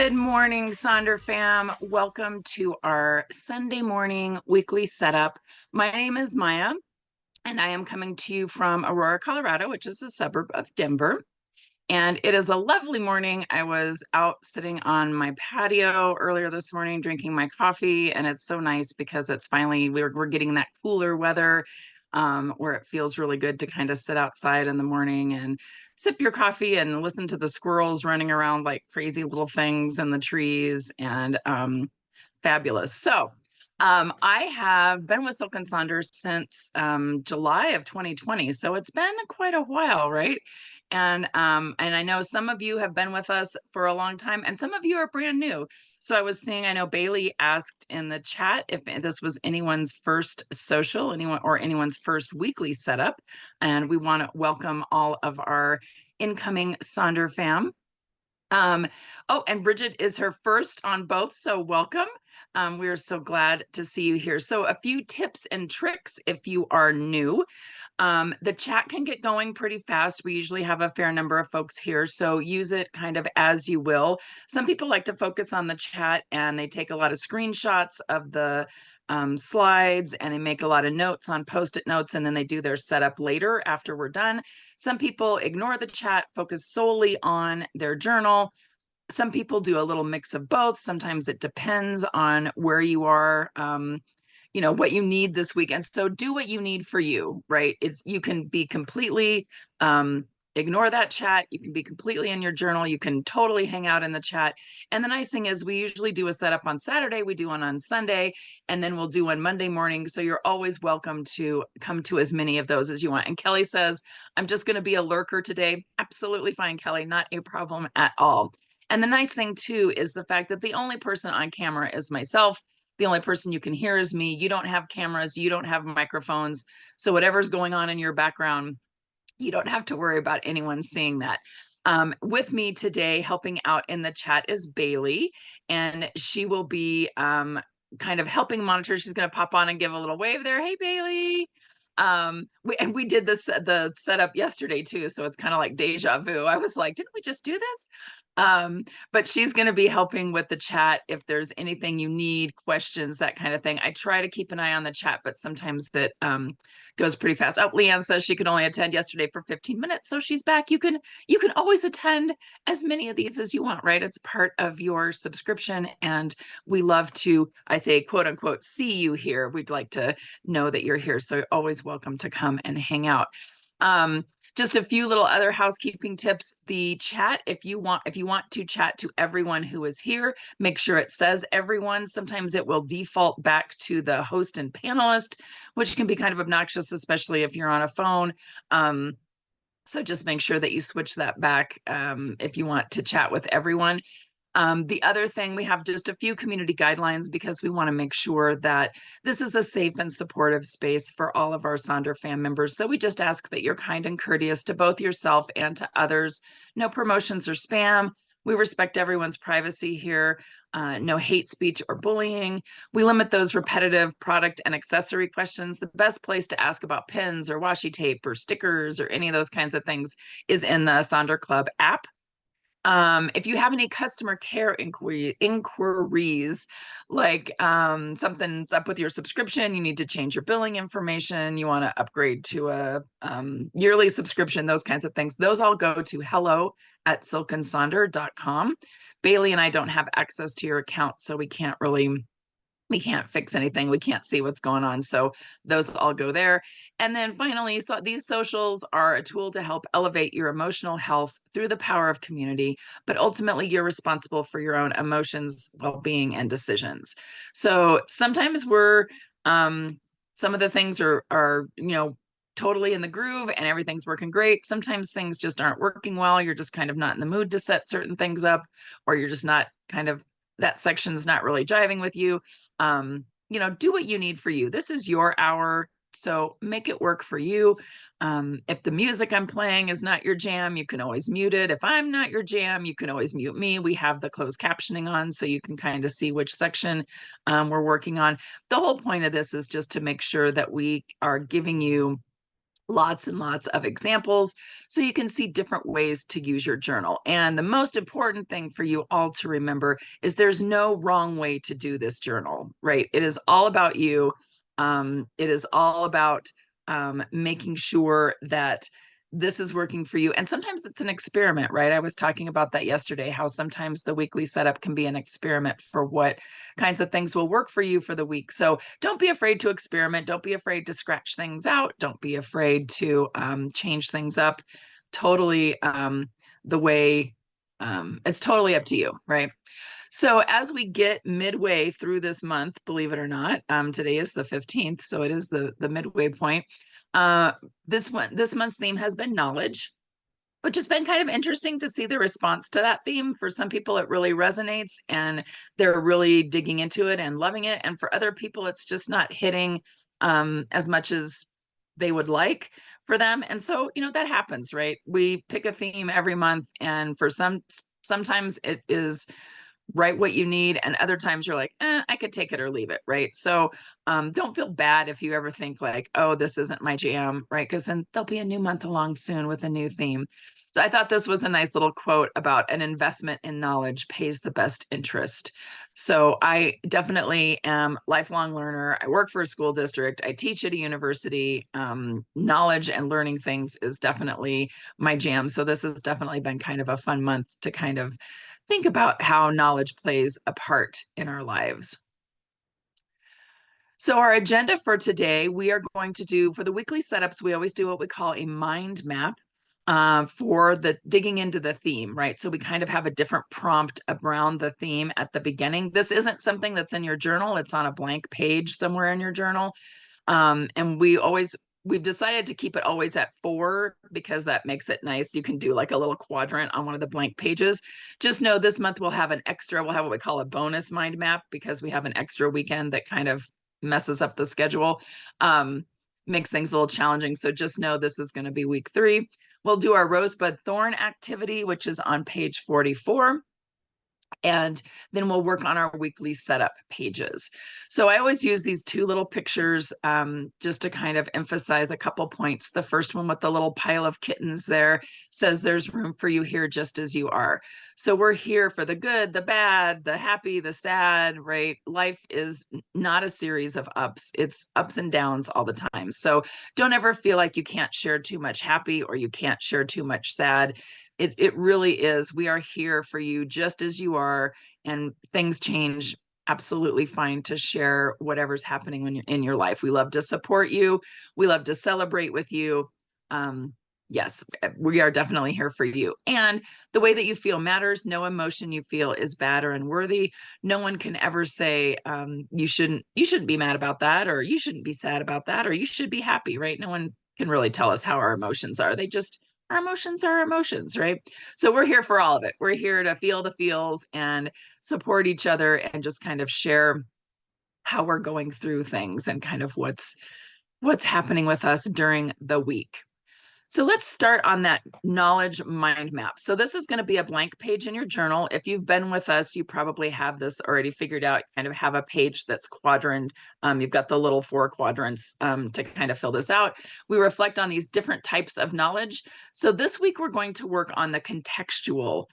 Good morning, Sonder fam. Welcome to our Sunday morning weekly setup. My name is Maya, and I am coming to you from Aurora, Colorado, which is a suburb of Denver. And it is a lovely morning. I was out sitting on my patio earlier this morning drinking my coffee, and it's so nice because it's finally, we're getting that cooler weather where it feels really good to kind of sit outside in the morning and sip your coffee and listen to the squirrels running around like crazy little things in the trees and fabulous. I have been with Silk and Saunders since July of 2020. So it's been quite a while, right? And I know some of you have been with us for a long time, and some of you are brand new. So I was seeing, I know Bailey asked in the chat if this was anyone's first social, anyone's first weekly setup. And we want to welcome all of our incoming Sonder fam. Oh, and Bridget is her first on both, so welcome. We are so glad to see you here. So a few tips and tricks if you are new. The chat can get going pretty fast. We usually have a fair number of folks here, so use it kind of as you will. Some people like to focus on the chat and they take a lot of screenshots of the slides and they make a lot of notes on post-it notes, and then they do their setup later after we're done. Some people ignore the chat, focus solely on their journal. Some people do a little mix of both. Sometimes it depends on where you are, what you need this weekend. So do what you need for you, right? You can be completely ignore that chat. You can be completely in your journal. You can totally hang out in the chat. And the nice thing is we usually do a setup on Saturday. We do one on Sunday, and then we'll do one Monday morning. So you're always welcome to come to as many of those as you want. And Kelly says, I'm just going to be a lurker today. Absolutely fine, Kelly. Not a problem at all. And the nice thing too is the fact that the only person on camera is myself. The only person you can hear is me. You don't have cameras, you don't have microphones. So whatever's going on in your background, you don't have to worry about anyone seeing that. With me today, helping out in the chat is Bailey, and she will be kind of helping monitor. She's going to pop on and give a little wave there. Hey, Bailey. We did the setup yesterday too, so it's kind of like deja vu. I was like, didn't we just do this? But she's going to be helping with the chat if there's anything you need, questions, that kind of thing. I try to keep an eye on the chat, but sometimes it goes pretty fast. Oh, Leanne says she could only attend yesterday for 15 minutes, so she's back. You can always attend as many of these as you want, right? It's part of your subscription, and we love to, I say, quote unquote, see you here. We'd like to know that you're here, so you're always welcome to come and hang out. Just a few little other housekeeping tips. The chat, if you want to chat to everyone who is here, make sure it says everyone. Sometimes it will default back to the host and panelist, which can be kind of obnoxious, especially if you're on a phone. So just make sure that you switch that back if you want to chat with everyone. The other thing, we have just a few community guidelines because we want to make sure that this is a safe and supportive space for all of our Sonder fam members. So we just ask that you're kind and courteous to both yourself and to others. No promotions or spam. We respect everyone's privacy here. No hate speech or bullying. We limit those repetitive product and accessory questions. The best place to ask about pins or washi tape or stickers or any of those kinds of things is in the Sonder Club app. If you have any customer care inquiries, like something's up with your subscription, you need to change your billing information, you want to upgrade to a yearly subscription, those kinds of things, those all go to hello@silkandsonder.com. Bailey and I don't have access to your account, so we can't fix anything. We can't see what's going on. So those all go there. And then finally, so these socials are a tool to help elevate your emotional health through the power of community, but ultimately you're responsible for your own emotions, well-being, and decisions. So sometimes some of the things are totally in the groove and everything's working great. Sometimes things just aren't working well. You're just kind of not in the mood to set certain things up, or you're just not that section's not really jiving with you. Do what you need for you. This is your hour, so make it work for you. If the music I'm playing is not your jam, you can always mute it. If I'm not your jam, you can always mute me. We have the closed captioning on, so you can kind of see which section we're working on. The whole point of this is just to make sure that we are giving you lots and lots of examples so you can see different ways to use your journal. And the most important thing for you all to remember is there's no wrong way to do this journal, right? It is all about you. It is all about making sure that this is working for you. And sometimes it's an experiment, right? I was talking about that yesterday, how sometimes the weekly setup can be an experiment for what kinds of things will work for you for the week. So don't be afraid to experiment. Don't be afraid to scratch things out. Don't be afraid to change things up. Totally the way it's totally up to you, right? So as we get midway through this month, believe it or not, today is the 15th, so it is the midway point. Uh, this month's theme has been knowledge, which has been kind of interesting to see the response to that theme. For some people, it really resonates and they're really digging into it and loving it. And for other people, it's just not hitting as much as they would like for them. And so, that happens, right? We pick a theme every month, and for sometimes it is right what you need, and other times you're like, I could take it or leave it, right? So don't feel bad if you ever think like, oh, this isn't my jam, right? Because then there'll be a new month along soon with a new theme. So I thought this was a nice little quote about an investment in knowledge pays the best interest. So I definitely am lifelong learner. I work for a school district. I teach at a university. Knowledge and learning things is definitely my jam. So this has definitely been kind of a fun month to kind of think about how knowledge plays a part in our lives. So our agenda for today, we are going to do, for the weekly setups, we always do what we call a mind map for the digging into the theme, right? So we kind of have a different prompt around the theme at the beginning. This isn't something that's in your journal. It's on a blank page somewhere in your journal. And we've decided to keep it always at 4 because that makes it nice. You can do like a little quadrant on one of the blank pages. Just know this month we'll have what we call a bonus mind map, because we have an extra weekend that kind of messes up the schedule, makes things a little challenging. So just know this is going to be week 3. We'll do our rosebud thorn activity, which is on page 44. And then we'll work on our weekly setup pages. So I always use these 2 little pictures just to kind of emphasize a couple points. The first one with the little pile of kittens there says there's room for you here just as you are. So we're here for the good, the bad, the happy, the sad, right? Life is not a series of ups. It's ups and downs all the time. So don't ever feel like you can't share too much happy or you can't share too much sad. It really is. We are here for you just as you are, and things change absolutely fine to share whatever's happening when you're in your life. We love to support you. We love to celebrate with you. Yes, we are definitely here for you. And the way that you feel matters. No emotion you feel is bad or unworthy. No one can ever say you shouldn't be mad about that, or you shouldn't be sad about that, or you should be happy, right? No one can really tell us how our emotions are. Our emotions are emotions, right? So we're here for all of it. We're here to feel the feels and support each other and just kind of share how we're going through things and kind of what's happening with us during the week. So let's start on that knowledge mind map. So this is going to be a blank page in your journal. If you've been with us, you probably have this already figured out, kind of have a page that's quadrant. You've got the little 4 quadrants to kind of fill this out. We reflect on these different types of knowledge. So this week, we're going to work on the contextual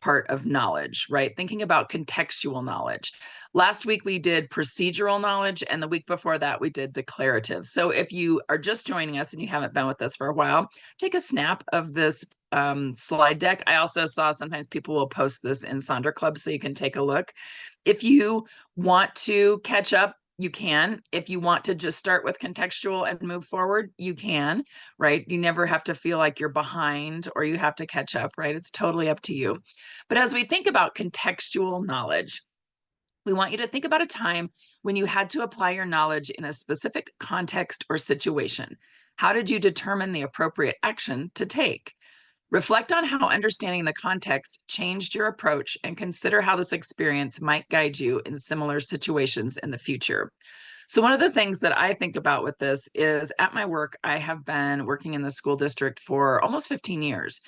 part of knowledge, right? Thinking about contextual knowledge. Last week we did procedural knowledge, and the week before that we did declarative. So if you are just joining us and you haven't been with us for a while, take a snap of this slide deck. I also saw sometimes people will post this in Sonder Club, so you can take a look. If you want to catch up, you can. If you want to just start with contextual and move forward, you can, right? You never have to feel like you're behind or you have to catch up, right? It's totally up to you. But as we think about contextual knowledge, we want you to think about a time when you had to apply your knowledge in a specific context or situation. How did you determine the appropriate action to take? Reflect on how understanding the context changed your approach and consider how this experience might guide you in similar situations in the future. So one of the things that I think about with this is at my work, I have been working in the school district for almost 15 years.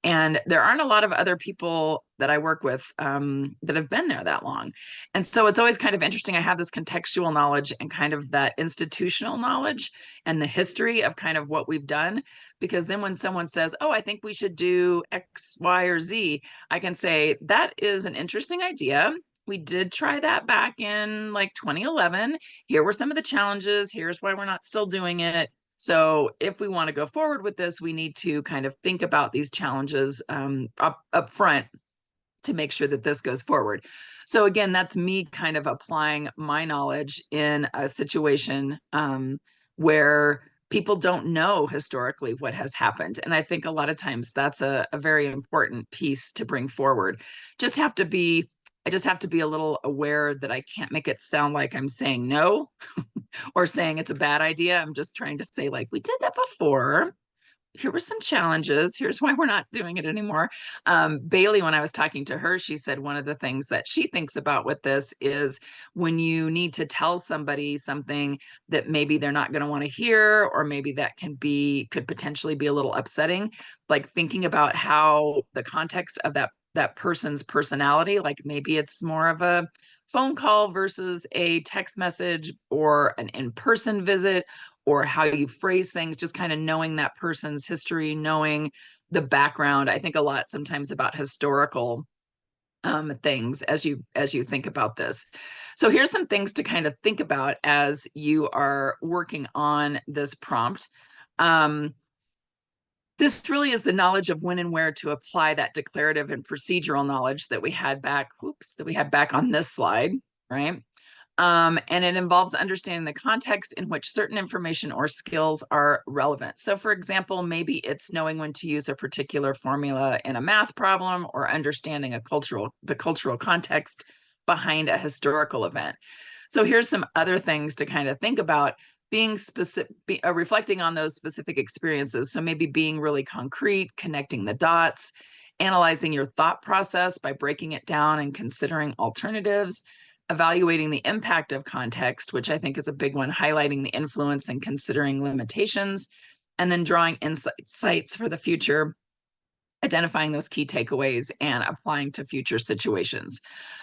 And there aren't a lot of other people that I work with that have been there that long. And so it's always kind of interesting. I have this contextual knowledge and kind of that institutional knowledge and the history of kind of what we've done. Because then when someone says, oh, I think we should do X, Y, or Z, I can say, that is an interesting idea. We did try that back in like 2011. Here were some of the challenges. Here's why we're not still doing it. So if we want to go forward with this, we need to kind of think about these challenges up front to make sure that this goes forward. So again, that's me kind of applying my knowledge in a situation where people don't know historically what has happened. And I think a lot of times that's a very important piece to bring forward. Just have to be, I just have to be a little aware that I can't make it sound like I'm saying no or saying it's a bad idea. I'm just trying to say, like, we did that before. Here were some challenges. Here's why we're not doing it anymore. Bailey, when I was talking to her, she said one of the things that she thinks about with this is when you need to tell somebody something that maybe they're not going to want to hear, or maybe that could potentially be a little upsetting, like thinking about how the context of that person's personality, like maybe it's more of a phone call versus a text message or an in-person visit, or how you phrase things, just kind of knowing that person's history, knowing the background. I think a lot sometimes about historical things as you think about this. So here's some things to kind of think about as you are working on this prompt. This really is the knowledge of when and where to apply that declarative and procedural knowledge that we had back, on this slide, right? And it involves understanding the context in which certain information or skills are relevant. So for example, maybe it's knowing when to use a particular formula in a math problem, or understanding the cultural context behind a historical event. So here's some other things to kind of think about: being specific, reflecting on those specific experiences. So maybe being really concrete, connecting the dots, analyzing your thought process by breaking it down and considering alternatives, evaluating the impact of context, which I think is a big one, highlighting the influence and considering limitations, and then drawing insights for the future, identifying those key takeaways and applying to future situations.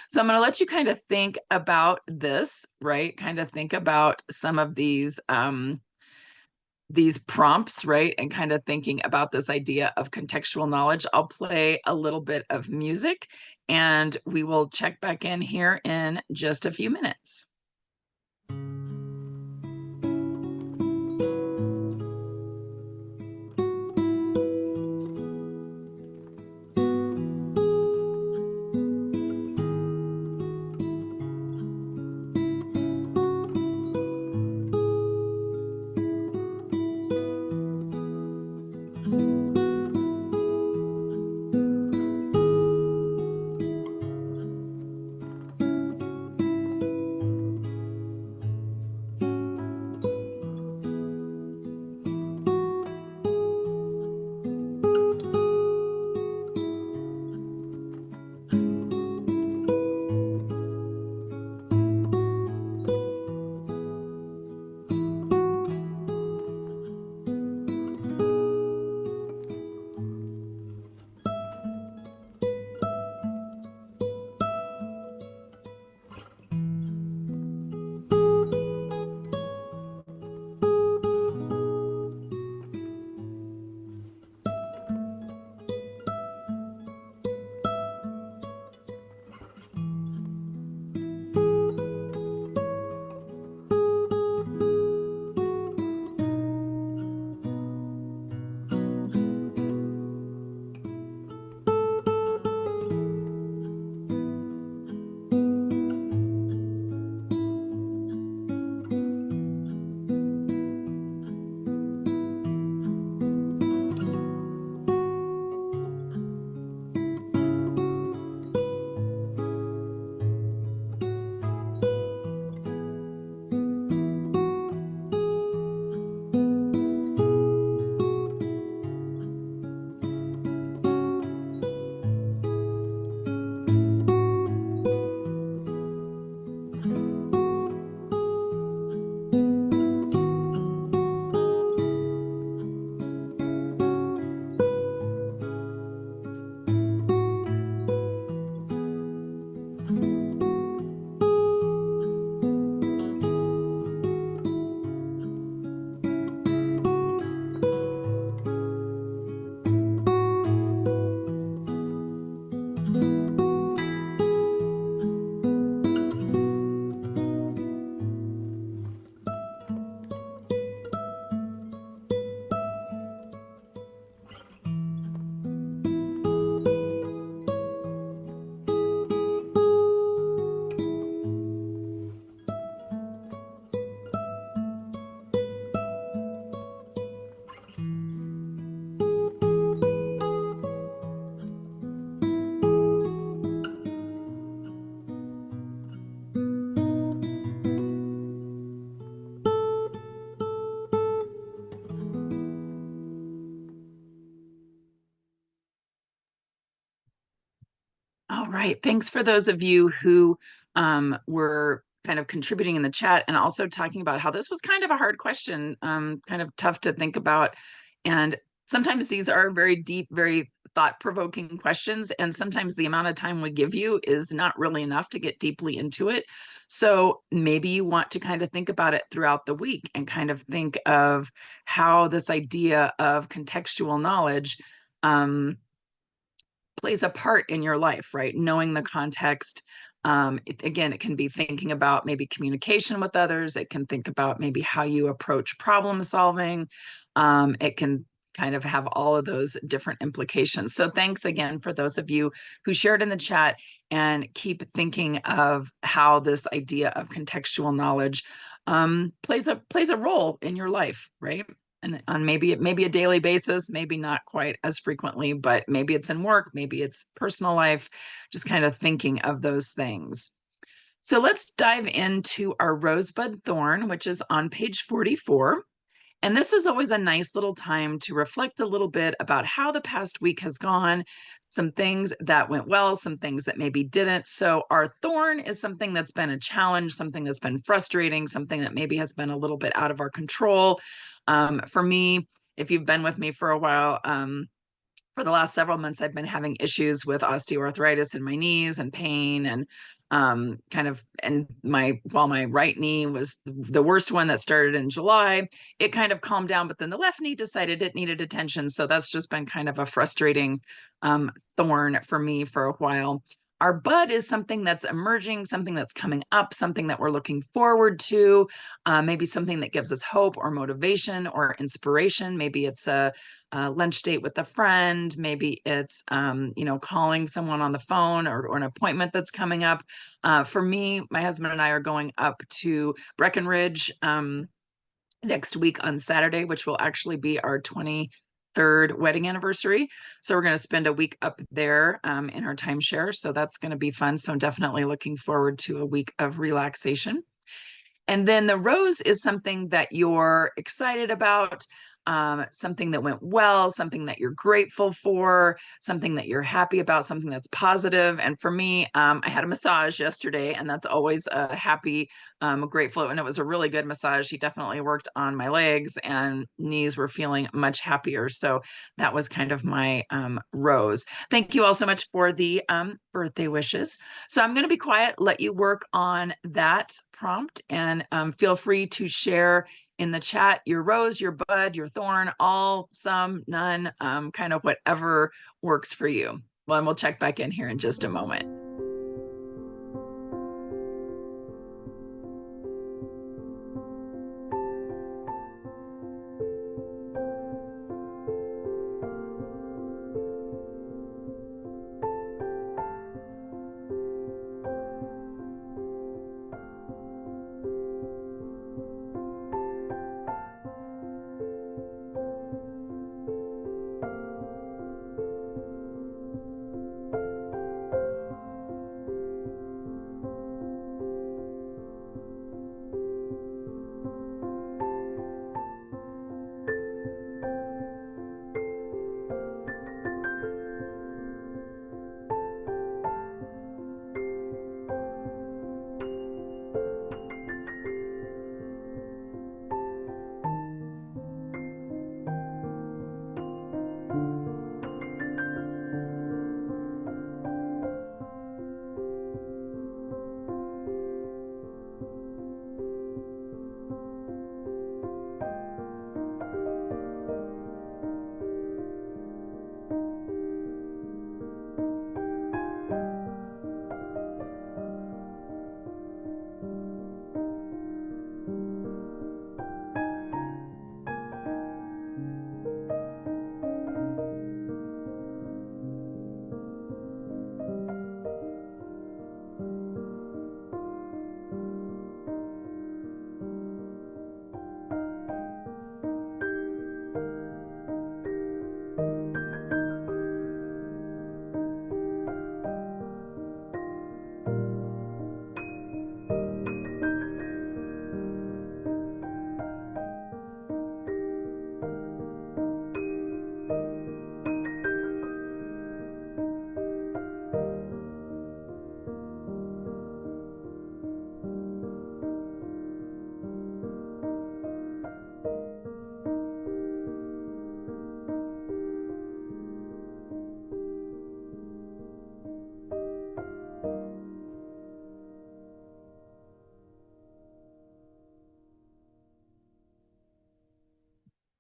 So I'm going to let you kind of think about this, right? Kind of think about some of these prompts, right? And kind of thinking about this idea of contextual knowledge. I'll play a little bit of music and we will check back in here in just a few minutes. Right. Thanks for those of you who were kind of contributing in the chat and also talking about how this was kind of a hard question, kind of tough to think about. And sometimes these are very deep, very thought-provoking questions. And sometimes the amount of time we give you is not really enough to get deeply into it. So maybe you want to kind of think about it throughout the week and kind of think of how this idea of contextual knowledge plays a part in your life, right? Knowing the context. Again, it can be thinking about maybe communication with others. It can think about maybe how you approach problem solving. It can kind of have all of those different implications. So thanks again for those of you who shared in the chat, and keep thinking of how this idea of contextual knowledge plays a role in your life, right? And on maybe a daily basis, maybe not quite as frequently, but maybe it's in work, maybe it's personal life, just kind of thinking of those things. So let's dive into our rosebud thorn, which is on page 44. And this is always a nice little time to reflect a little bit about how the past week has gone, some things that went well, some things that maybe didn't. So our thorn is something that's been a challenge, something that's been frustrating, something that maybe has been a little bit out of our control. For me, if you've been with me for a while, for the last several months, I've been having issues with osteoarthritis in my knees and pain, and while my right knee was the worst one that started in July, it kind of calmed down, but then the left knee decided it needed attention. So that's just been kind of a frustrating thorn for me for a while. Our bud is something that's emerging, something that's coming up, something that we're looking forward to, maybe something that gives us hope or motivation or inspiration. Maybe it's a lunch date with a friend. Maybe it's, calling someone on the phone, or an appointment that's coming up. For me, my husband and I are going up to Breckenridge next week on Saturday, which will actually be our 23rd wedding anniversary. So we're going to spend a week up there in our timeshare. So that's going to be fun. So I'm definitely looking forward to a week of relaxation. And then the rose is something that you're excited about, something that went well, something that you're grateful for, something that you're happy about, something that's positive. And for me, I had a massage yesterday, and that's always a happy, grateful. And it was a really good massage. He definitely worked on my legs, and knees were feeling much happier. So that was kind of my rose. Thank you all so much for the birthday wishes. So I'm going to be quiet, let you work on that prompt, and feel free to share in the chat your rose, your bud, your thorn, all, some, none, kind of whatever works for you. Well, and we'll check back in here in just a moment.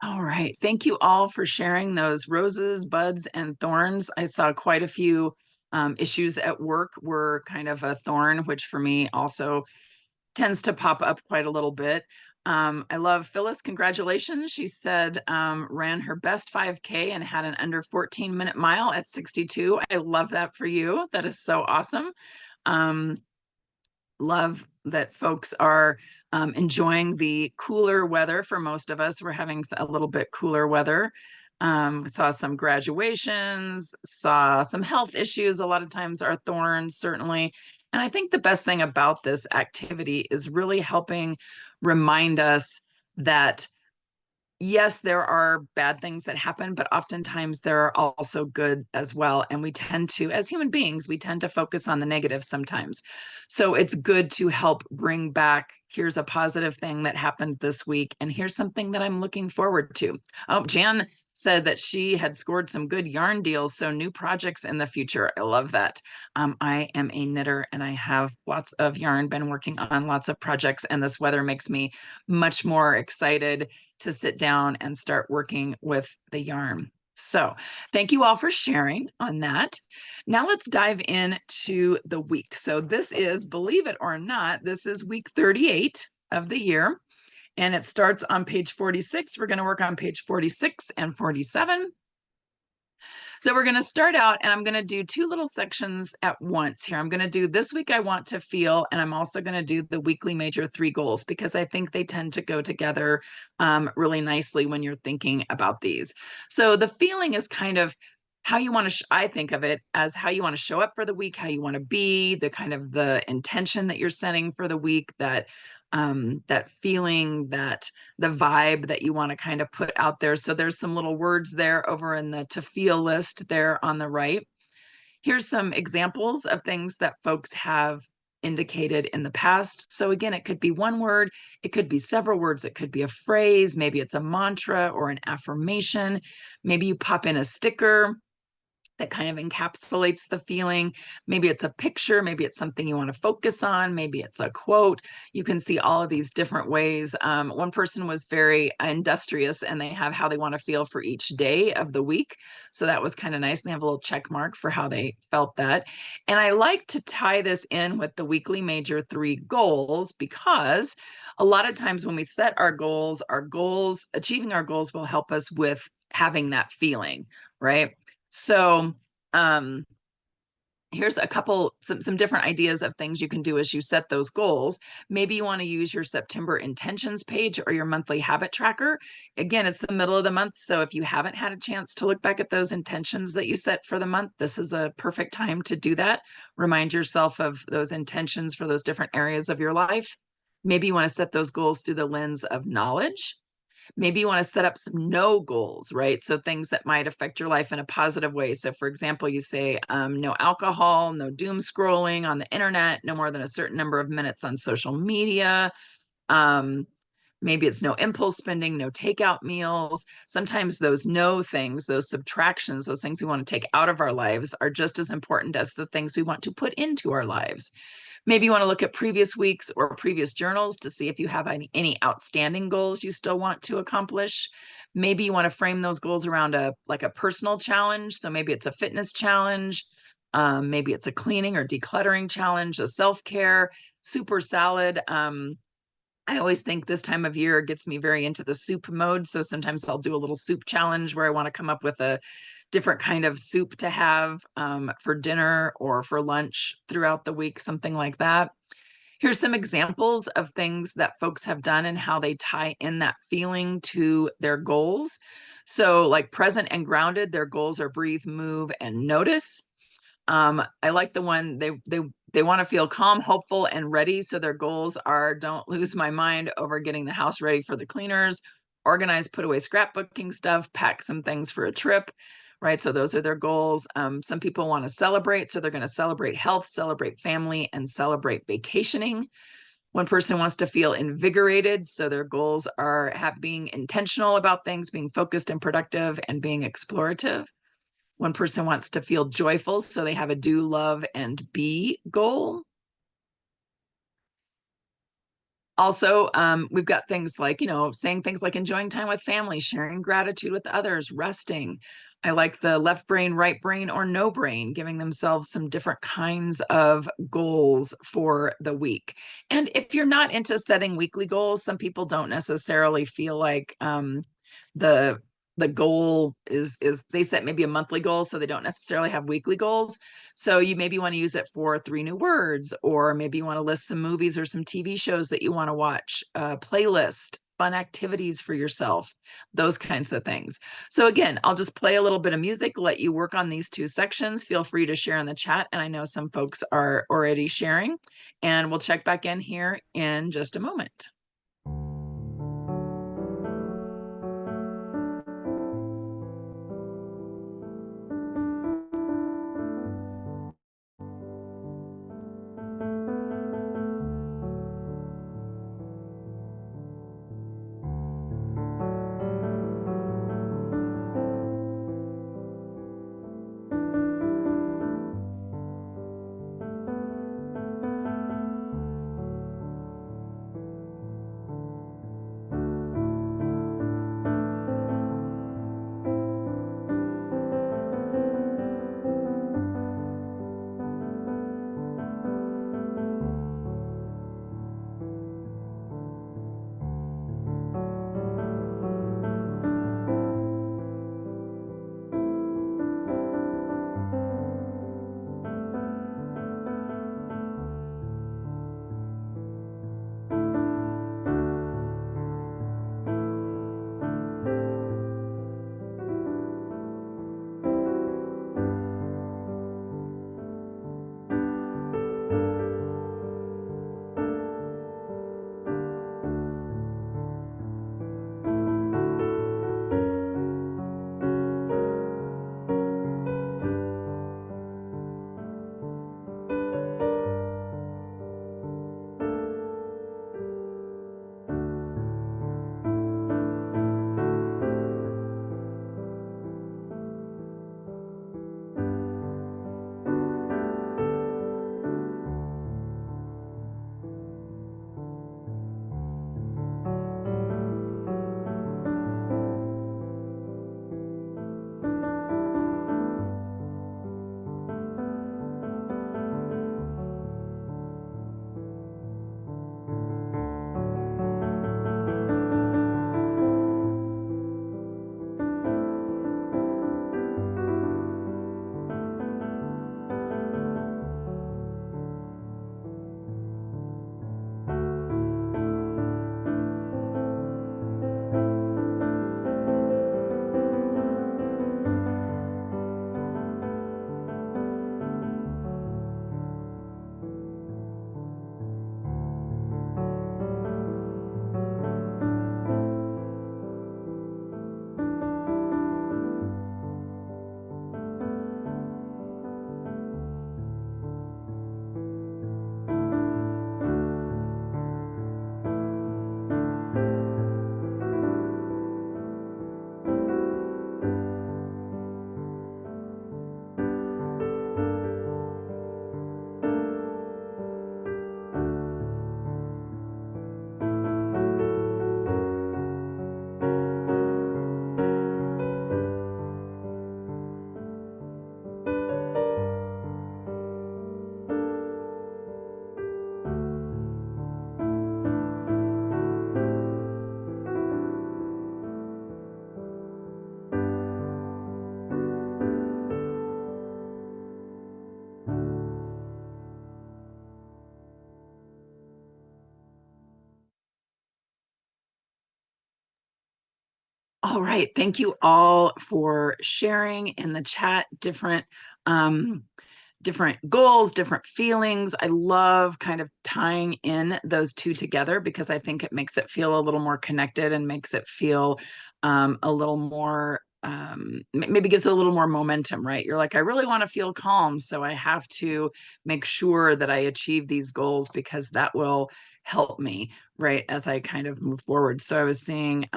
All right. Thank you all for sharing those roses, buds, and thorns. I saw quite a few issues at work were kind of a thorn, which for me also tends to pop up quite a little bit. I love Phyllis. Congratulations. She said ran her best 5K and had an under 14-minute mile at 62. I love that for you. That is so awesome. Um, love that folks are enjoying the cooler weather. For most of us, we're having a little bit cooler weather. Saw some graduations, saw some health issues. A lot of times are thorns, certainly. And I think the best thing about this activity is really helping remind us that yes, there are bad things that happen, but oftentimes there are also good as well. And we tend to, as human beings, we tend to focus on the negative sometimes. So it's good to help bring back, here's a positive thing that happened this week, and here's something that I'm looking forward to. Oh, Jan said that she had scored some good yarn deals, so new projects in the future. I love that. I am a knitter and I have lots of yarn, been working on lots of projects, and this weather makes me much more excited to sit down and start working with the yarn. So thank you all for sharing on that. Now let's dive into the week. So this is, believe it or not, this is week 38 of the year, and it starts on page 46. We're going to work on page 46 and 47. So we're going to start out, and I'm going to do two little sections at once here. I'm going to do this week I want to feel, and I'm also going to do the weekly major 3 goals because I think they tend to go together really nicely when you're thinking about these. So the feeling is kind of how you want to, I think of it as how you want to show up for the week, how you want to be, the kind of the intention that you're setting for the week, that feeling, that the vibe that you want to kind of put out there. So there's some little words there over in the to feel list there on the right. Here's some examples of things that folks have indicated in the past. So again, it could be one word, it could be several words, it could be a phrase, maybe it's a mantra or an affirmation. Maybe you pop in a sticker that kind of encapsulates the feeling. Maybe it's a picture, maybe it's something you want to focus on, maybe it's a quote. You can see all of these different ways. One person was very industrious and they have how they want to feel for each day of the week. So that was kind of nice. And they have a little check mark for how they felt that. And I like to tie this in with the weekly major 3 goals because a lot of times when we set our goals, achieving our goals will help us with having that feeling, right? So here's a couple, some different ideas of things you can do as you set those goals. Maybe you want to use your September intentions page or your monthly habit tracker. Again, it's the middle of the month. So if you haven't had a chance to look back at those intentions that you set for the month, this is a perfect time to do that. Remind yourself of those intentions for those different areas of your life. Maybe you want to set those goals through the lens of knowledge. Maybe you want to set up some no goals, right? So things that might affect your life in a positive way. So for example, you say no alcohol, no doom scrolling on the internet, no more than a certain number of minutes on social media. Maybe it's no impulse spending, no takeout meals. Sometimes those no things, those subtractions, those things we want to take out of our lives are just as important as the things we want to put into our lives. Maybe you want to look at previous weeks or previous journals to see if you have any outstanding goals you still want to accomplish. Maybe you want to frame those goals around a personal challenge. So maybe it's a fitness challenge. Maybe it's a cleaning or decluttering challenge, a self-care, super salad. I always think this time of year gets me very into the soup mode. So sometimes I'll do a little soup challenge where I want to come up with a different kind of soup to have for dinner or for lunch throughout the week, something like that. Here's some examples of things that folks have done and how they tie in that feeling to their goals. So like present and grounded, their goals are breathe, move, and notice. I like the one they want to feel calm, hopeful, and ready. So their goals are don't lose my mind over getting the house ready for the cleaners, organize, put away scrapbooking stuff, pack some things for a trip, right? So those are their goals. Some people want to celebrate, so they're going to celebrate health, celebrate family, and celebrate vacationing. One person wants to feel invigorated, so their goals are being intentional about things, being focused and productive, and being explorative. One person wants to feel joyful, so they have a do, love, and be goal. Also, we've got things like, saying things like enjoying time with family, sharing gratitude with others, resting. I like the left brain, right brain, or no brain, giving themselves some different kinds of goals for the week. And if you're not into setting weekly goals, some people don't necessarily feel like the the goal is they set maybe a monthly goal, so they don't necessarily have weekly goals. So you maybe want to use it for 3 new words, or maybe you want to list some movies or some TV shows that you want to watch, a playlist, fun activities for yourself, those kinds of things. So again, I'll just play a little bit of music, let you work on these 2 sections. Feel free to share in the chat. And I know some folks are already sharing, and we'll check back in here in just a moment. All right. Thank you all for sharing in the chat um, different goals, different feelings. I love kind of tying in those two together because I think it makes it feel a little more connected and makes it feel a little more, maybe gives it a little more momentum, right? You're like, I really want to feel calm. So I have to make sure that I achieve these goals because that will help me, right, as I kind of move forward. So I was seeing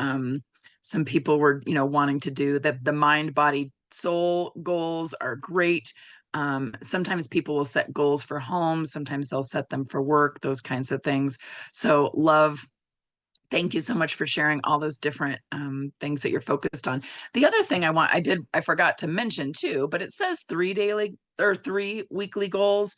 some people were, wanting to do that. The mind, body, soul goals are great. Sometimes people will set goals for home, sometimes they'll set them for work, those kinds of things. So love, thank you so much for sharing all those different things that you're focused on. The other thing I forgot to mention too, but it says 3 weekly goals.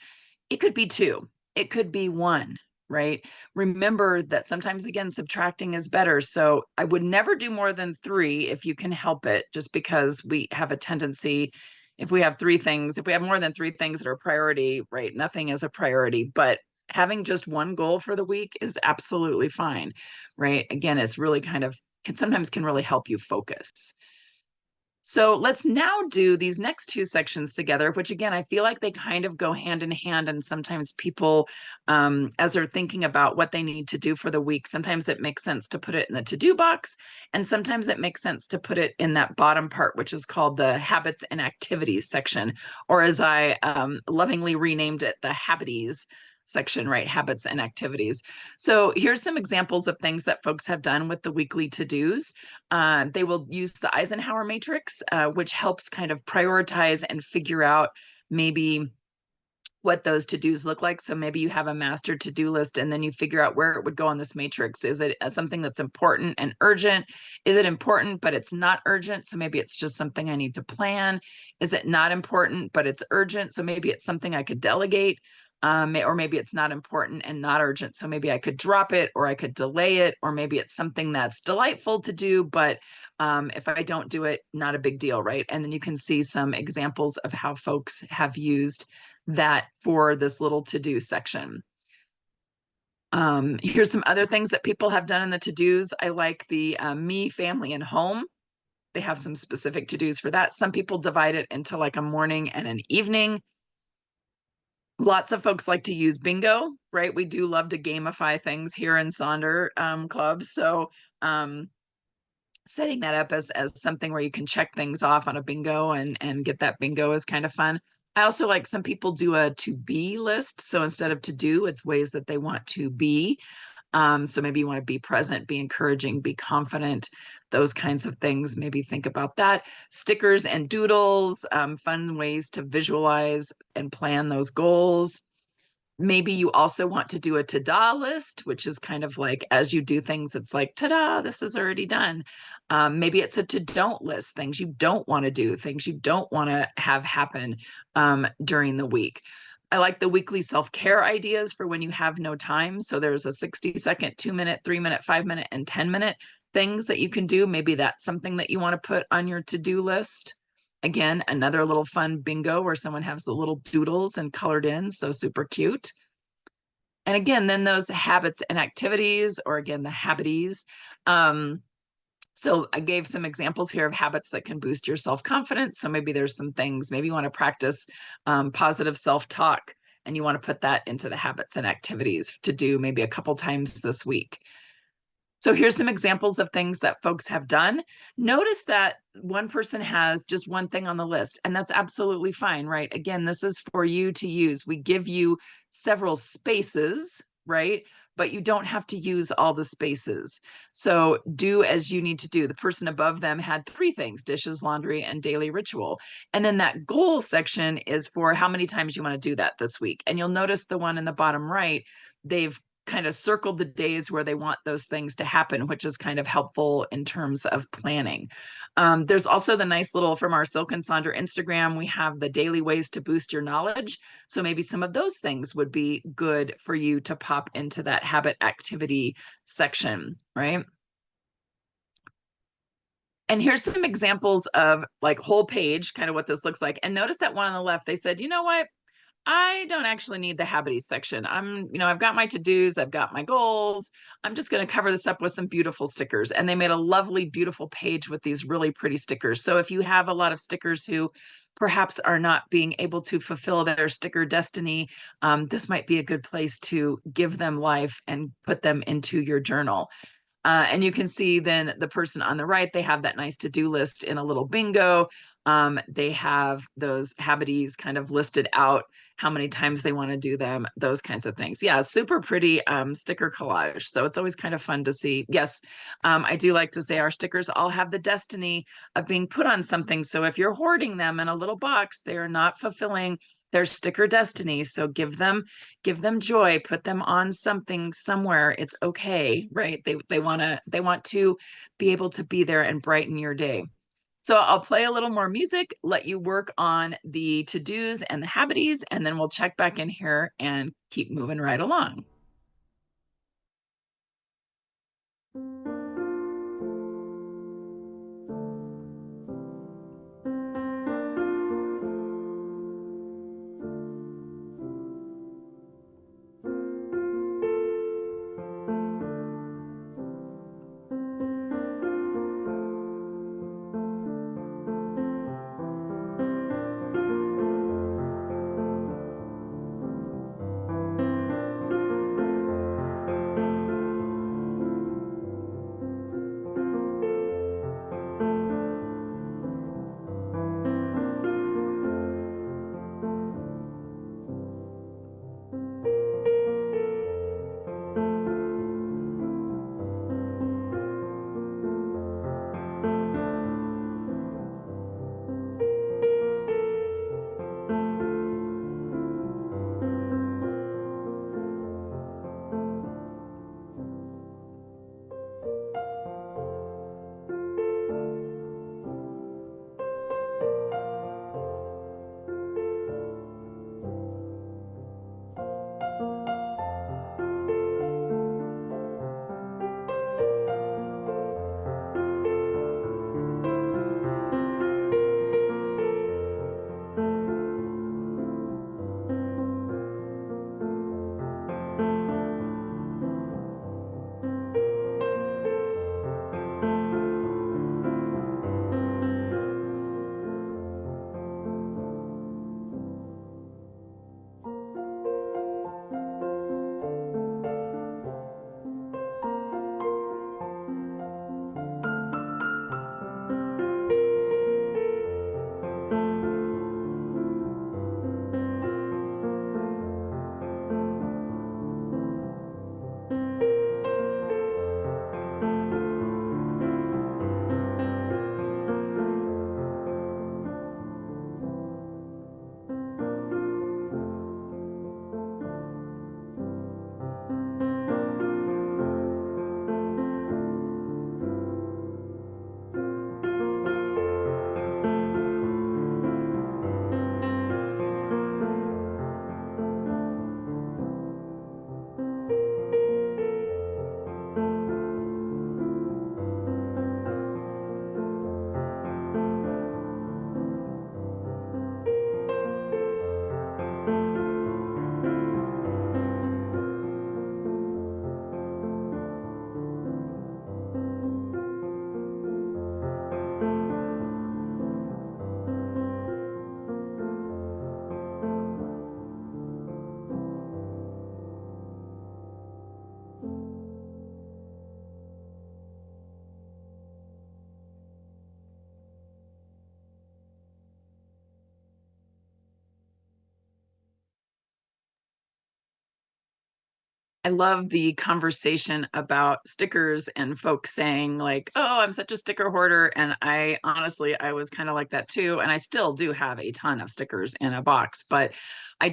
It could be two, it could be one, right? Remember that sometimes, again, subtracting is better. So I would never do more than three if you can help it, just because we have a tendency, if we have if we have more than three things that are a priority, right? Nothing is a priority, but having just one goal for the week is absolutely fine, right? Again, it's really sometimes can really help you focus. So let's now do these next two sections together, which again, I feel like they kind of go hand in hand. And sometimes people, as they're thinking about what they need to do for the week, sometimes it makes sense to put it in the to-do box. And sometimes it makes sense to put it in that bottom part, which is called the habits and activities section, or as I lovingly renamed it, the habities section, right? Habits and activities. So here's some examples of things that folks have done with the weekly to-dos. They will use the Eisenhower matrix, which helps kind of prioritize and figure out maybe what those to-dos look like. So maybe you have a master to-do list and then you figure out where it would go on this matrix. Is it something that's important and urgent? Is it important, but it's not urgent? So maybe it's just something I need to plan. Is it not important, but it's urgent? So maybe it's something I could delegate. Or maybe it's not important and not urgent. So maybe I could drop it, or I could delay it, or maybe it's something that's delightful to do, but if I don't do it, not a big deal, right? And then you can see some examples of how folks have used that for this little to-do section. Here's some other things that people have done in the to-dos. I like the me, family, and home. They have some specific to-dos for that. Some people divide it into like a morning and an evening. Lots of folks like to use bingo, right? We do love to gamify things here in Sonder Club. So setting that up as something where you can check things off on a bingo and get that bingo is kind of fun. I also like, some people do a to be list. So instead of to do, it's ways that they want to be. So maybe you want to be present, be encouraging, be confident, those kinds of things. Maybe think about that. Stickers and doodles, fun ways to visualize and plan those goals. Maybe you also want to do a ta-da list, which is kind of like, as you do things, it's like, ta-da, this is already done. Maybe it's a to-don't list, things you don't want to do, things you don't want to have happen during the week. I like the weekly self-care ideas for when you have no time. So there's a 60-second, 2-minute, 3-minute, 5-minute, and 10-minute things that you can do. Maybe that's something that you want to put on your to-do list. Again, another little fun bingo where someone has the little doodles and colored in, so super cute. And again, then those habits and activities, or again, the habities. So I gave some examples here of habits that can boost your self-confidence. So maybe there's some things, maybe you want to practice positive self-talk, and you want to put that into the habits and activities to do maybe a couple times this week. So here's some examples of things that folks have done. Notice that one person has just one thing on the list, and that's absolutely fine, right? Again, this is for you to use. We give you several spaces, right? But you don't have to use all the spaces. So do as you need to do. The person above them had 3 things: dishes, laundry, and daily ritual. And then that goal section is for how many times you want to do that this week. And you'll notice the one in the bottom right, they've kind of circled the days where they want those things to happen, which is kind of helpful in terms of planning. There's also the nice little, from our Silk and Sonder Instagram, we have the daily ways to boost your knowledge. So maybe some of those things would be good for you to pop into that habit activity section, right? And here's some examples of like whole page, kind of what this looks like. And notice that one on the left, they said, you know what? I don't actually need the habities section. I've got my to-dos, I've got my goals. I'm just going to cover this up with some beautiful stickers. And they made a lovely, beautiful page with these really pretty stickers. So if you have a lot of stickers who perhaps are not being able to fulfill their sticker destiny, this might be a good place to give them life and put them into your journal. And you can see then the person on the right, they have that nice to-do list in a little bingo. They have those habities kind of listed out how many times they want to do them, those kinds of things. Yeah, super pretty sticker collage. So it's always kind of fun to see. Yes, I do like to say our stickers all have the destiny of being put on something. So if you're hoarding them in a little box, they are not fulfilling their sticker destiny. So give them joy, put them on something somewhere. It's okay, right? They want to be able to be there and brighten your day. So I'll play a little more music, let you work on the to-dos and the habities, and then we'll check back in here and keep moving right along. I love the conversation about stickers and folks saying like, "Oh, I'm such a sticker hoarder." And I honestly, I was kind of like that too. And I still do have a ton of stickers in a box, but I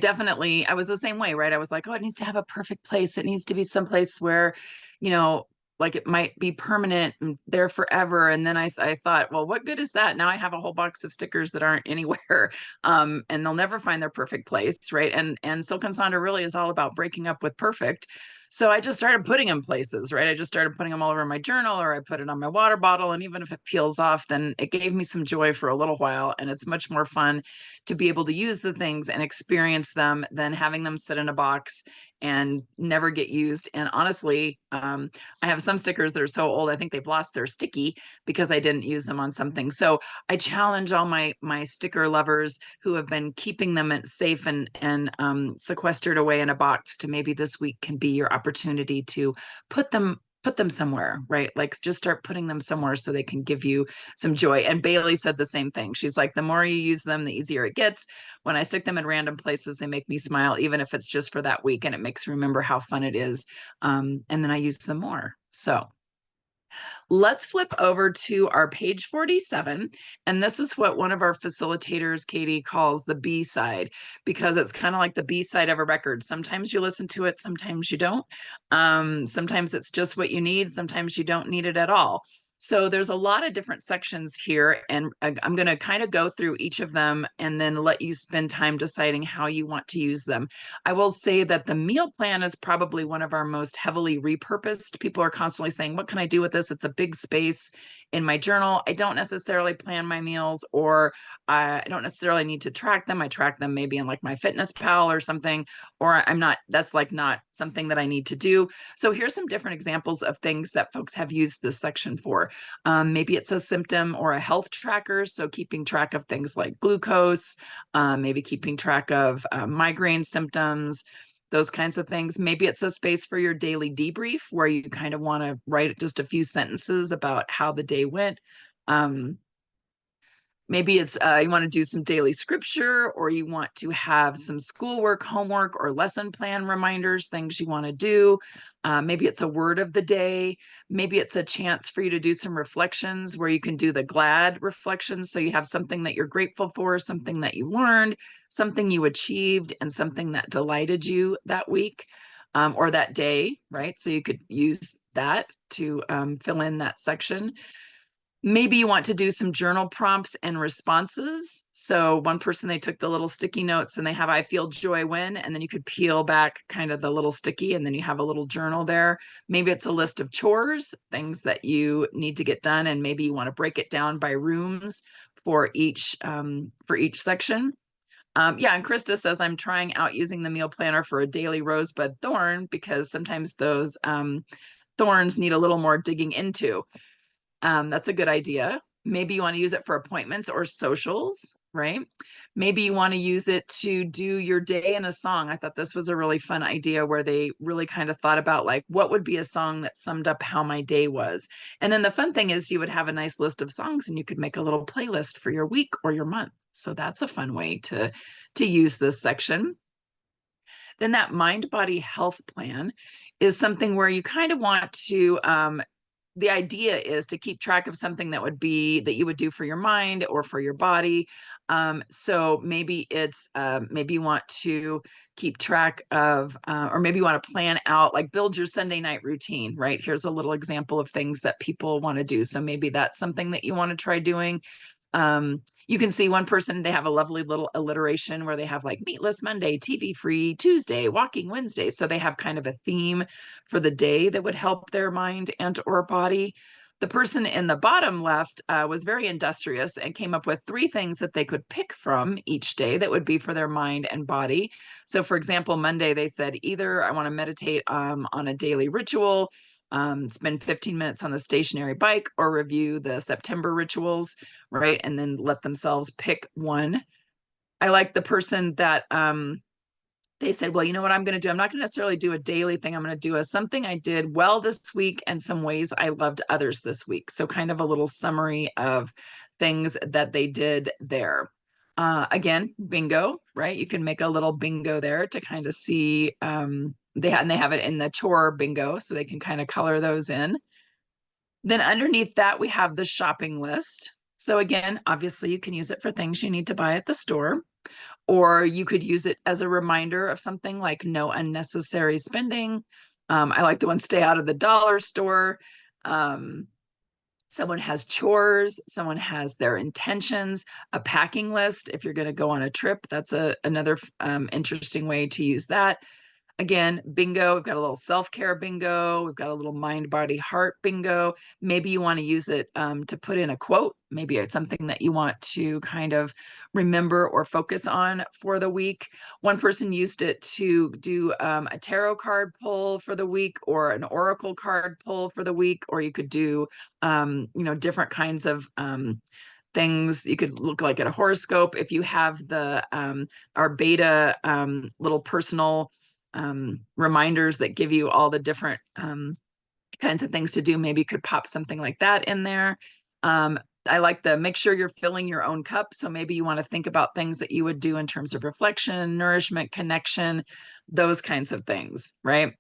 was the same way, right? I was like, "Oh, it needs to have a perfect place. It needs to be someplace where, you know, like it might be permanent and there forever." And then I thought, well, what good is that? Now I have a whole box of stickers that aren't anywhere, and they'll never find their perfect place, right? And Silk and Sonder really is all about breaking up with perfect. So I just started putting them places, right? I just started putting them all over my journal, or I put it on my water bottle. And even if it peels off, then it gave me some joy for a little while. And it's much more fun to be able to use the things and experience them than having them sit in a box and never get used. And honestly, I have some stickers that are so old, I think they've lost their sticky because I didn't use them on something. So I challenge all my sticker lovers who have been keeping them safe and sequestered away in a box to maybe this week can be your opportunity to put them put them somewhere, right? Like just start putting them somewhere so they can give you some joy. And Bailey said the same thing. She's like, the more you use them, the easier it gets. When I stick them in random places, they make me smile, even if it's just for that week, and it makes me remember how fun it is. And then I use them more. So let's flip over to our page 47. And this is what one of our facilitators, Katie, calls the B side, because it's kind of like the B side of a record. Sometimes you listen to it, sometimes you don't. Sometimes it's just what you need, sometimes you don't need it at all. So there's a lot of different sections here, and I'm going to kind of go through each of them and then let you spend time deciding how you want to use them. I will say that the meal plan is probably one of our most heavily repurposed. People are constantly saying, what can I do with this? It's a big space in my journal. I don't necessarily plan my meals, or I don't necessarily need to track them. I track them maybe in like my Fitness Pal or something, or that's like not something that I need to do. So here's some different examples of things that folks have used this section for. Maybe it's a symptom or a health tracker. So keeping track of things like glucose, maybe keeping track of migraine symptoms, those kinds of things. Maybe it's a space for your daily debrief where you kind of want to write just a few sentences about how the day went. Maybe it's you want to do some daily scripture, or you want to have some schoolwork, homework, or lesson plan reminders, things you want to do. Maybe it's a word of the day. Maybe it's a chance for you to do some reflections where you can do the glad reflections. So you have something that you're grateful for, something that you learned, something you achieved, and something that delighted you that week or that day, right? So you could use that to fill in that section. Maybe you want to do some journal prompts and responses. So one person, they took the little sticky notes and they have, I feel joy when, and then you could peel back kind of the little sticky and then you have a little journal there. Maybe it's a list of chores, things that you need to get done. And maybe you want to break it down by rooms for each section. Yeah, and Krista says, I'm trying out using the meal planner for a daily rosebud thorn because sometimes those thorns need a little more digging into. That's a good idea. Maybe you want to use it for appointments or socials, right? Maybe you want to use it to do your day in a song. I thought this was a really fun idea where they really kind of thought about like, what would be a song that summed up how my day was? And then the fun thing is you would have a nice list of songs and you could make a little playlist for your week or your month. So that's a fun way to use this section. Then that mind body health plan is something where you kind of want to the idea is to keep track of something that you would do for your mind or for your body. So maybe it's maybe you want to keep track of or maybe you want to plan out, like build your Sunday night routine, right? Here's a little example of things that people want to do. So maybe that's something that you want to try doing. You can see one person, they have a lovely little alliteration where they have like meatless Monday, TV free Tuesday, walking Wednesday. So they have kind of a theme for the day that would help their mind and or body. The person in the bottom left was very industrious and came up with 3 things that they could pick from each day that would be for their mind and body. So for example, Monday, they said, either I want to meditate on a daily ritual, spend 15 minutes on the stationary bike, or review the September rituals, right? And then let themselves pick one. I like the person that they said, well, you know what I'm going to do? I'm not going to necessarily do a daily thing. I'm going to do something I did well this week and some ways I loved others this week. So kind of a little summary of things that they did there. Again, bingo, right? You can make a little bingo there to kind of see, they have it in the chore bingo, so they can kind of color those in. Then underneath that, we have the shopping list. So again, obviously you can use it for things you need to buy at the store, or you could use it as a reminder of something like no unnecessary spending. I like the one, stay out of the dollar store. Someone has chores, someone has their intentions, a packing list. If you're going to go on a trip, that's another interesting way to use that. Again, bingo, we've got a little self-care bingo. We've got a little mind, body, heart bingo. Maybe you want to use it to put in a quote. Maybe it's something that you want to kind of remember or focus on for the week. One person used it to do a tarot card pull for the week, or an oracle card pull for the week, or you could do, different kinds of things. You could look like at a horoscope. If you have our beta little personal reminders that give you all the different kinds of things to do. Maybe you could pop something like that in there. I like the make sure you're filling your own cup. So maybe you want to think about things that you would do in terms of reflection, nourishment, connection, those kinds of things, right?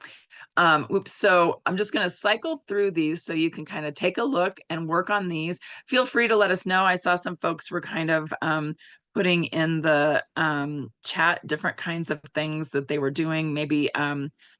Oops. So I'm just going to cycle through these so you can kind of take a look and work on these. Feel free to let us know. I saw some folks were kind of putting in the chat different kinds of things that they were doing. Maybe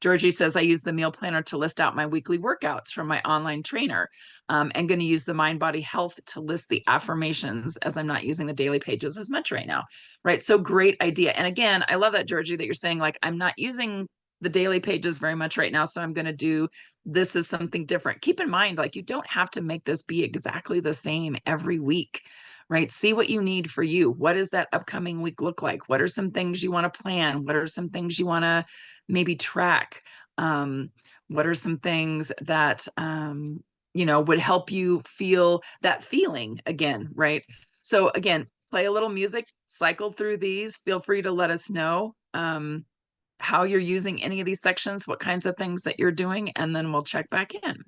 Georgie says, I use the meal planner to list out my weekly workouts from my online trainer. And going to use the Mind Body Health to list the affirmations, as I'm not using the daily pages as much right now. Right. So great idea. And again, I love that, Georgie, that you're saying, like, I'm not using the daily pages very much right now, so I'm going to do this as something different. Keep in mind, like, you don't have to make this be exactly the same every week, right? See what you need for you. What does that upcoming week look like? What are some things you want to plan? What are some things you want to maybe track? What are some things that would help you feel that feeling again, right? So again, play a little music, cycle through these. Feel free to let us know how you're using any of these sections, what kinds of things that you're doing, and then we'll check back in.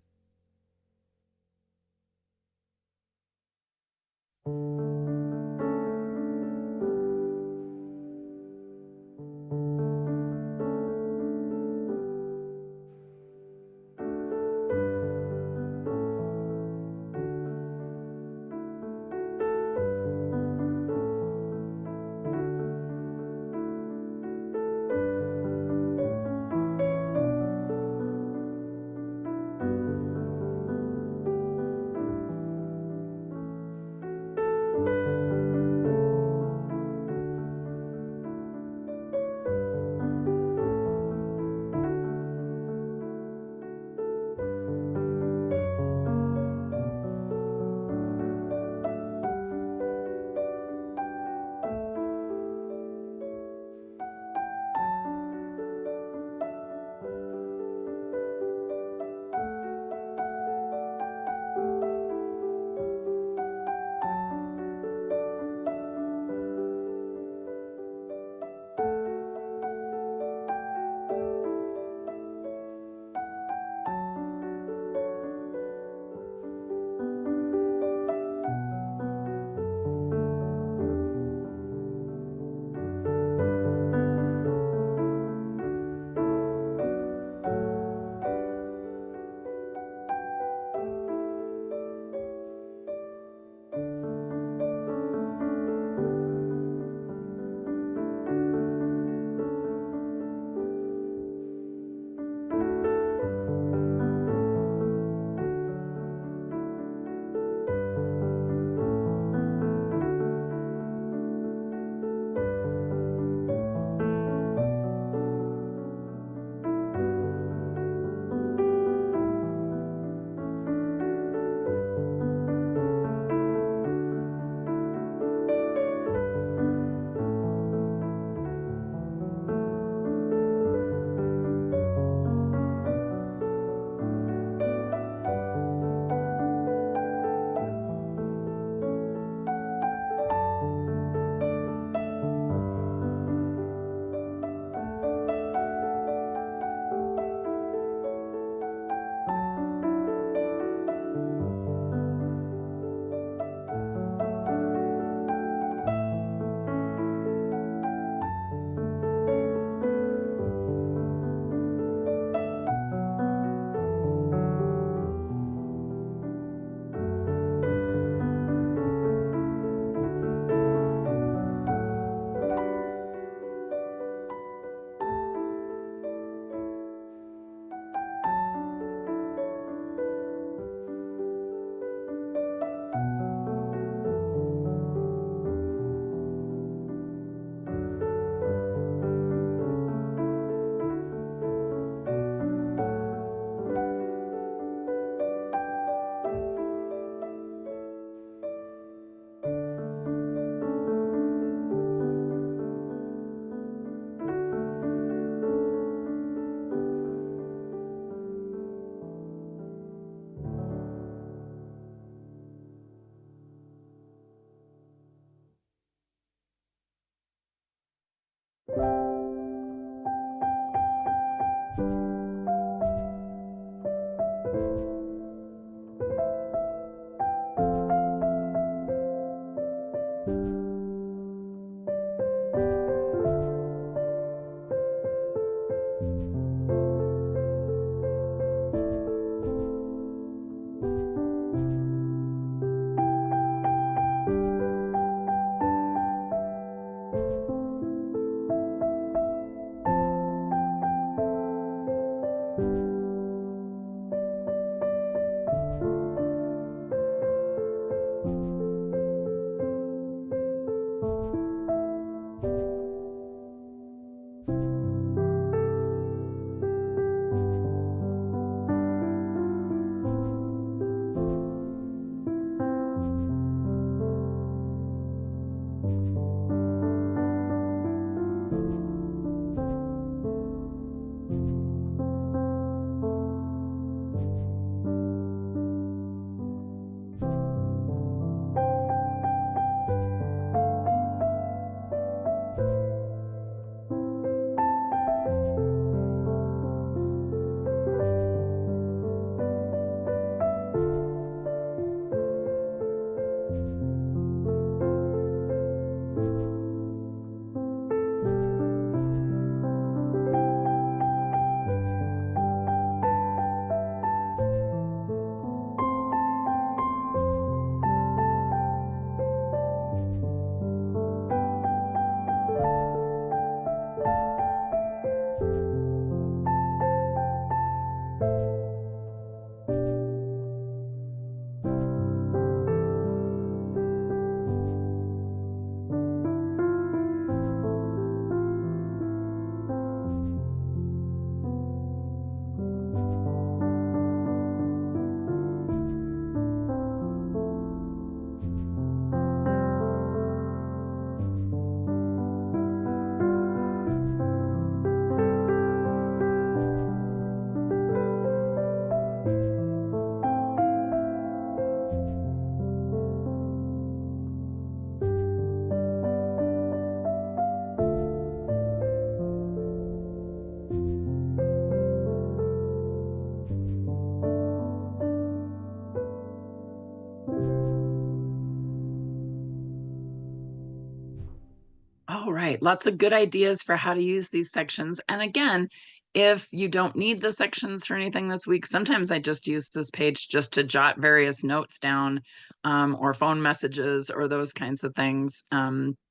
All right, lots of good ideas for how to use these sections. And again, if you don't need the sections for anything this week, sometimes I just use this page just to jot various notes down, or phone messages or those kinds of things,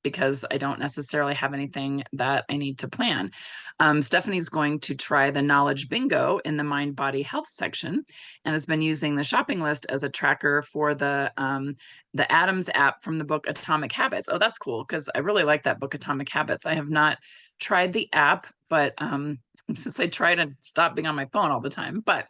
because I don't necessarily have anything that I need to plan. Stephanie's going to try the knowledge bingo in the mind body health section and has been using the shopping list as a tracker for the Adams app from the book Atomic Habits. Oh, that's cool, because I really like that book, Atomic Habits. I have not tried the app, but since I try to stop being on my phone all the time. But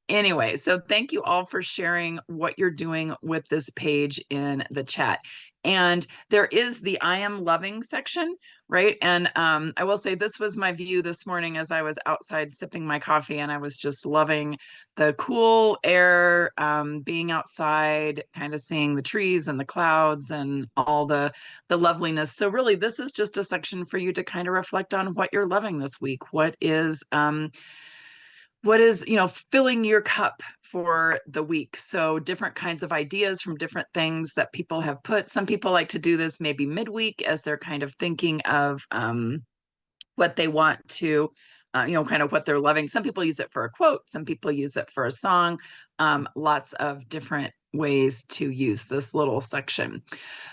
anyway, so thank you all for sharing what you're doing with this page in the chat. And there is the I am loving section, right? And I will say this was my view this morning as I was outside sipping my coffee, and I was just loving the cool air, being outside, kind of seeing the trees and the clouds and all the loveliness. So really, this is just a section for you to kind of reflect on what you're loving this week. What is, filling your cup for the week. So different kinds of ideas from different things that people have put. Some people like to do this maybe midweek as they're kind of thinking of what they want to, kind of what they're loving. Some people use it for a quote. Some people use it for a song. Lots of different ways to use this little section.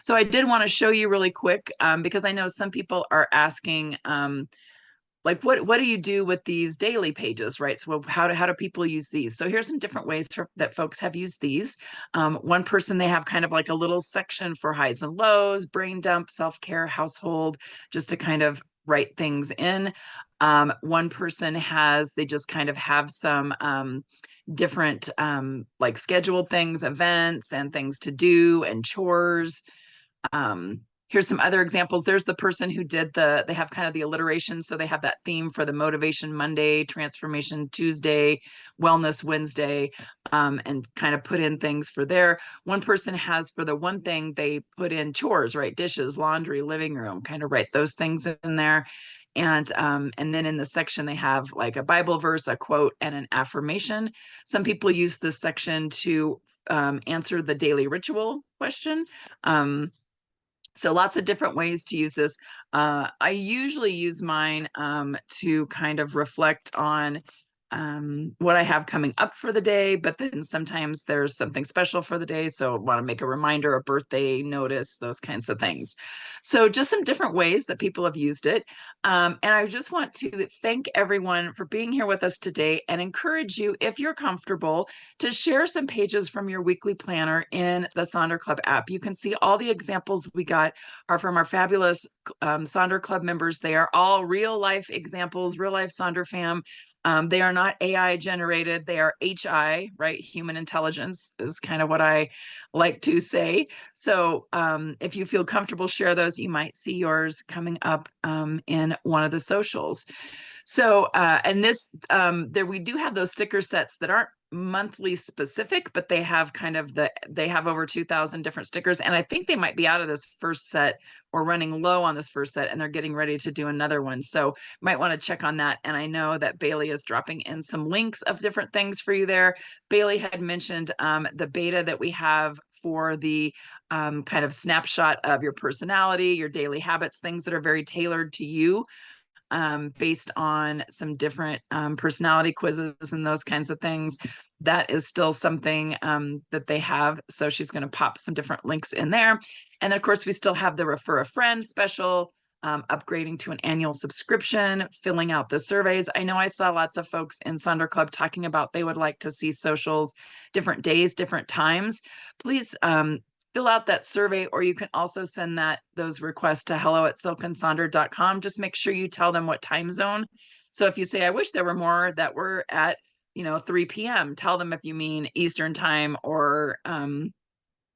So I did want to show you really quick, because I know some people are asking, like what do you do with these daily pages, right? So how do people use these? So here's some different ways that folks have used these. One person, they have kind of like a little section for highs and lows, brain dump, self-care, household, just to kind of write things in. One person they just kind of have some different like scheduled things, events and things to do and chores. Here's some other examples. There's the person who did they have kind of the alliteration. So they have that theme for the Motivation Monday, Transformation Tuesday, Wellness Wednesday, and kind of put in things for there. One person has, for the one thing, they put in chores, right? Dishes, laundry, living room, kind of write those things in there. And then in the section, they have like a Bible verse, a quote, and an affirmation. Some people use this section to answer the daily ritual question. So lots of different ways to use this. I usually use mine to kind of reflect on what I have coming up for the day, but then sometimes there's something special for the day. So I want to make a reminder, a birthday notice, those kinds of things. So just some different ways that people have used it. And I just want to thank everyone for being here with us today and encourage you, if you're comfortable, to share some pages from your weekly planner in the Sonder Club app. You can see all the examples we got are from our fabulous Sonder Club members. They are all real life examples, real life Sonder fam. They are not AI generated. They are HI, right? Human intelligence is kind of what I like to say. So if you feel comfortable, share those. You might see yours coming up in one of the socials. So, and this, there, we do have those sticker sets that aren't monthly specific, but they have kind of they have over 2,000 different stickers. And I think they might be out of this first set or running low on this first set, and they're getting ready to do another one. So might want to check on that. And I know that Bailey is dropping in some links of different things for you there. Bailey had mentioned the beta that we have for the kind of snapshot of your personality, your daily habits, things that are very tailored to you, based on some different personality quizzes and those kinds of things. That is still something that they have. So she's going to pop some different links in there. And then, of course, we still have the Refer a Friend special, upgrading to an annual subscription, filling out the surveys. I know I saw lots of folks in Sonder Club talking about they would like to see socials different days, different times. Please fill out that survey, or you can also send those requests to hello@silkandsonder.com. Just make sure you tell them what time zone. So if you say, I wish there were more that were at 3 p.m., tell them if you mean Eastern time or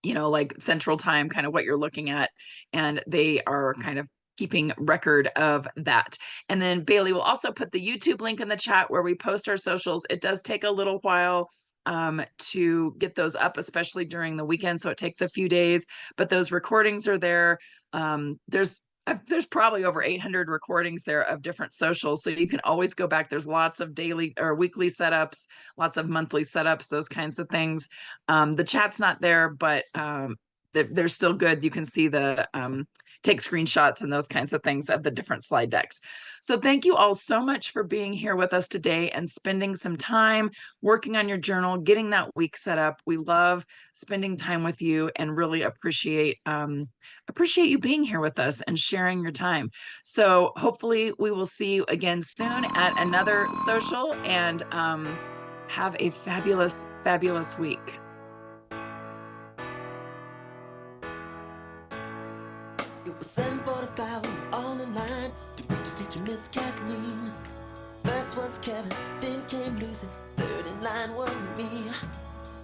like Central time, kind of what you're looking at. And they are kind of keeping record of that. And then Bailey will also put the YouTube link in the chat where we post our socials. It does take a little while to get those up, especially during the weekend. So it takes a few days, but those recordings are there. There's probably over 800 recordings there of different socials. So you can always go back. There's lots of daily or weekly setups, lots of monthly setups, those kinds of things. The chat's not there, but they're still good. You can see the take screenshots and those kinds of things of the different slide decks. So thank you all so much for being here with us today and spending some time working on your journal, getting that week set up. We love spending time with you and really appreciate you being here with us and sharing your time. So hopefully we will see you again soon at another social, and have a fabulous, fabulous week. It was 7:45, we were all in line to greet the teacher, Miss Kathleen. First was Kevin, then came Lucy, third in line was me.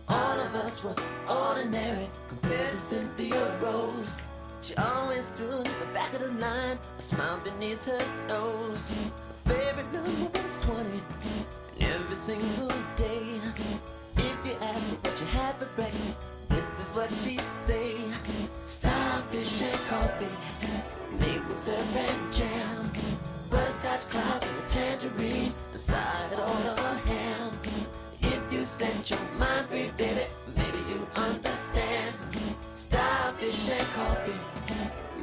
All of us were ordinary compared to Cynthia Rose. She always stood in the back of the line, a smile beneath her nose. Her favorite number was 20, and every single day, if you asked her what she had for breakfast, this is what she'd say: starfish and coffee, maple syrup and jam, butterscotch clouds and a tangerine, and side on a ham. If you set your mind free, baby, maybe you understand. Starfish and coffee,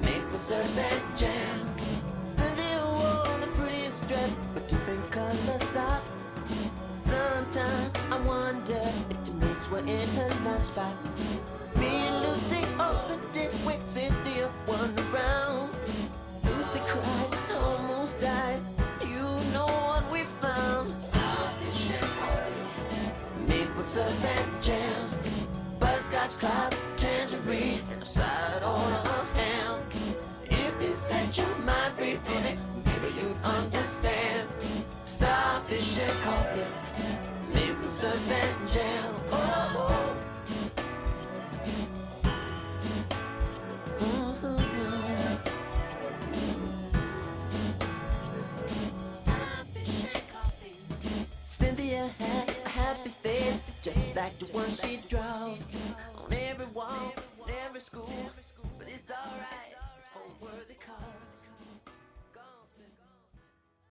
maple syrup and jam. Cynthia wore the prettiest dress with different color socks. Sometimes I wonder if the mates were in her lunchbox. Me and Lucy opened it when Cynthia won the round. Lucy cried, almost died. You know what we found: starfish and coffee, maple syrup and jam, butterscotch clouds, tangerine, and a side on a ham. If you set your mind free, baby, maybe you'd understand. Starfish and coffee, maple syrup and jam. Oh. Cynthia had a happy face, just like the one she draws on every wall, in every school. But it's alright, it's for a worthy cause.